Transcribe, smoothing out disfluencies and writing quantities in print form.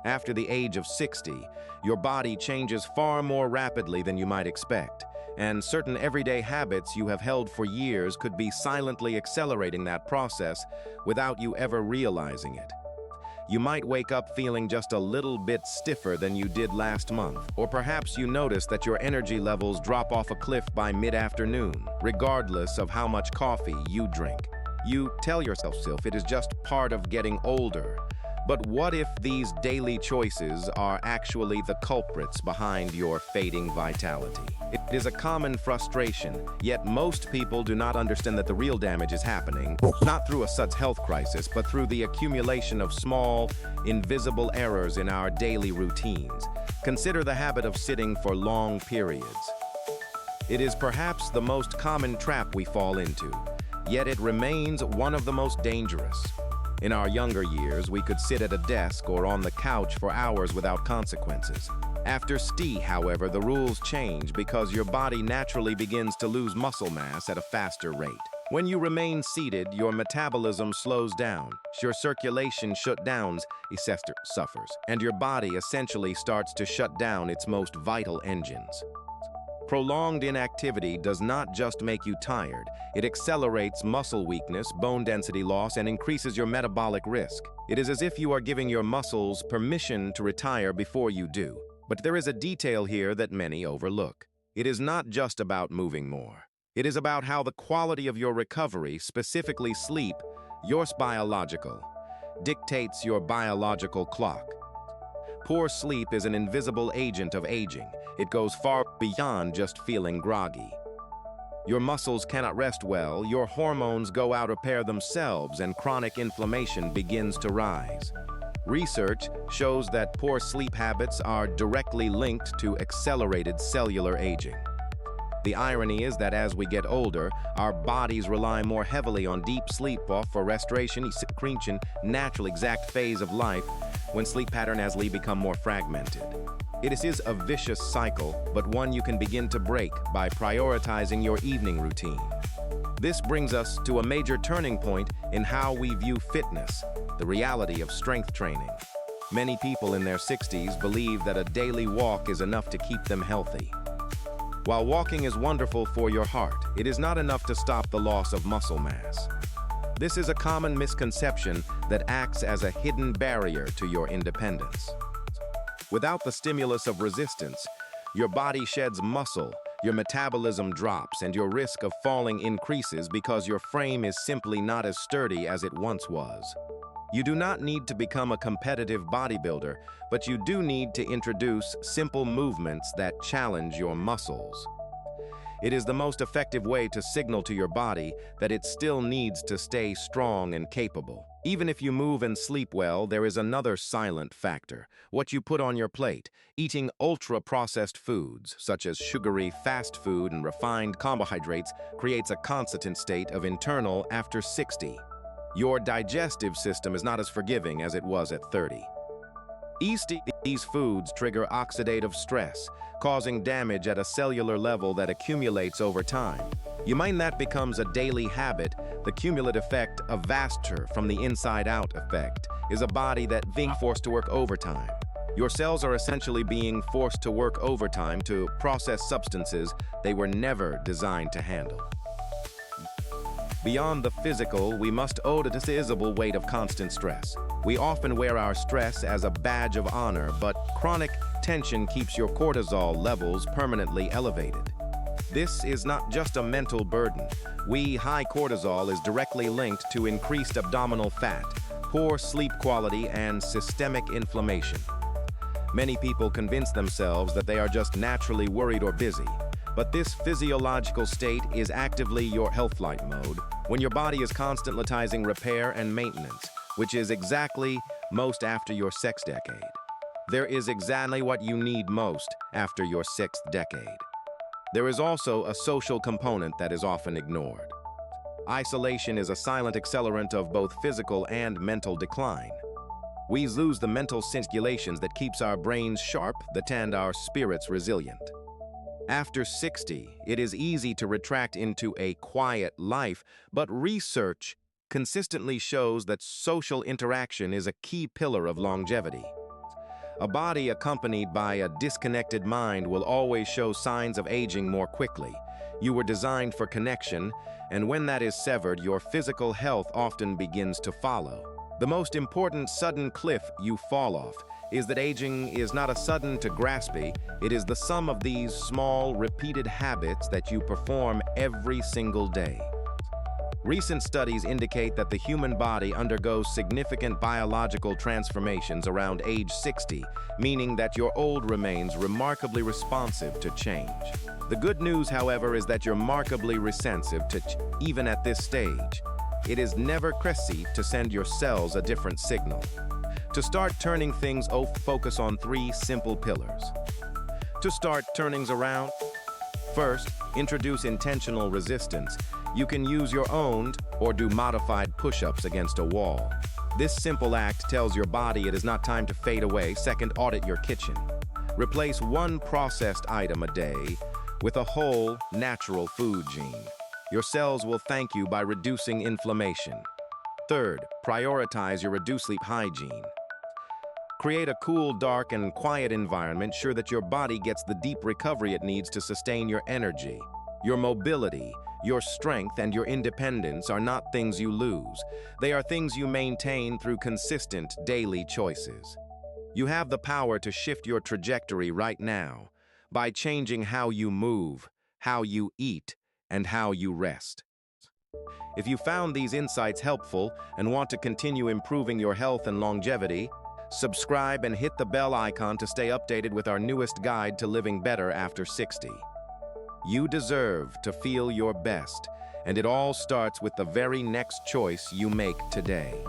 After the age of 60, your body changes far more rapidly than you might expect, and certain everyday habits you have held for years could be silently accelerating that process without you ever realizing it. You might wake up feeling just a little bit stiffer than you did last month, or perhaps you notice that your energy levels drop off a cliff by mid-afternoon, regardless of how much coffee you drink. You tell yourself it is just part of getting older. But what if these daily choices are actually the culprits behind your fading vitality? It is a common frustration, yet most people do not understand that the real damage is happening, not through a such health crisis, but through the accumulation of small, invisible errors in our daily routines. Consider the habit of sitting for long periods. It is perhaps the most common trap we fall into, yet it remains one of the most dangerous. In our younger years, we could sit at a desk or on the couch for hours without consequences. After STI, however, the rules change because your body naturally begins to lose muscle mass at a faster rate. When you remain seated, your metabolism slows down, your circulation suffers, and your body essentially starts to shut down its most vital engines. Prolonged inactivity does not just make you tired, it accelerates muscle weakness, bone density loss, and increases your metabolic risk. It is as if you are giving your muscles permission to retire before you do. But there is a detail here that many overlook. It is not just about moving more. It is about how the quality of your recovery, specifically sleep, your biological, dictates your biological clock. Poor sleep is an invisible agent of aging. It goes far beyond just feeling groggy. Your muscles cannot rest well, your hormones go out of repair themselves, and chronic inflammation begins to rise. Research shows that poor sleep habits are directly linked to accelerated cellular aging. The irony is that as we get older, our bodies rely more heavily on deep sleep for restoration, natural exact phase of life, when sleep pattern as we become more fragmented. It is a vicious cycle, but one you can begin to break by prioritizing your evening routine. This brings us to a major turning point in how we view fitness, the reality of strength training. Many people in their 60s believe that a daily walk is enough to keep them healthy. While walking is wonderful for your heart, it is not enough to stop the loss of muscle mass. This is a common misconception that acts as a hidden barrier to your independence. Without the stimulus of resistance, your body sheds muscle, your metabolism drops, and your risk of falling increases because your frame is simply not as sturdy as it once was. You do not need to become a competitive bodybuilder, but you do need to introduce simple movements that challenge your muscles. It is the most effective way to signal to your body that it still needs to stay strong and capable. Even if you move and sleep well, there is another silent factor: what you put on your plate. Eating ultra-processed foods, such as sugary fast food and refined carbohydrates, creates a constant state of internal after 60. Your digestive system is not as forgiving as it was at 30. These foods trigger oxidative stress, causing damage at a cellular level that accumulates over time. You mind that becomes a daily habit. The cumulative effect of vaster from the inside-out effect is a body that being forced to work overtime. Your cells are essentially being forced to work overtime to process substances they were never designed to handle. Beyond the physical, we must owe the visible weight of constant stress. We often wear our stress as a badge of honor, but chronic tension keeps your cortisol levels permanently elevated. This is not just a mental burden. High cortisol is directly linked to increased abdominal fat, poor sleep quality, and systemic inflammation. Many people convince themselves that they are just naturally worried or busy. But this physiological state is actively your health flight mode, when your body is constantly prioritizing repair and maintenance, which is exactly most after your sixth decade. There is exactly what you need most after your sixth decade. There is also a social component that is often ignored. Isolation is a silent accelerant of both physical and mental decline. We lose the mental circulations that keeps our brains sharp, and our spirits resilient. After 60, it is easy to retract into a quiet life, but research consistently shows that social interaction is a key pillar of longevity. A body accompanied by a disconnected mind will always show signs of aging more quickly. You were designed for connection, and when that is severed, your physical health often begins to follow. The most important sudden cliff you fall off is that aging is not a sudden to graspy, it is the sum of these small, repeated habits that you perform every single day. Recent studies indicate that the human body undergoes significant biological transformations around age 60, meaning that your old remains remarkably responsive to change. The good news, however, is that you're remarkably receptive to even at this stage. It is never crazy to send your cells a different signal. To start turning things focus on 3 simple pillars. To start turnings around, first, introduce intentional resistance. You can use your own or do modified push-ups against a wall. This simple act tells your body it is not time to fade away. Second, audit your kitchen. Replace 1 processed item a day with a whole, natural food gene. Your cells will thank you by reducing inflammation. Third, prioritize your reduced sleep hygiene. Create a cool, dark, and quiet environment. Sure that your body gets the deep recovery it needs to sustain your energy. Your mobility, your strength, and your independence are not things you lose. They are things you maintain through consistent daily choices. You have the power to shift your trajectory right now by changing how you move, how you eat, and how you rest. If you found these insights helpful and want to continue improving your health and longevity, subscribe and hit the bell icon to stay updated with our newest guide to living better after 60. You deserve to feel your best, and it all starts with the very next choice you make today.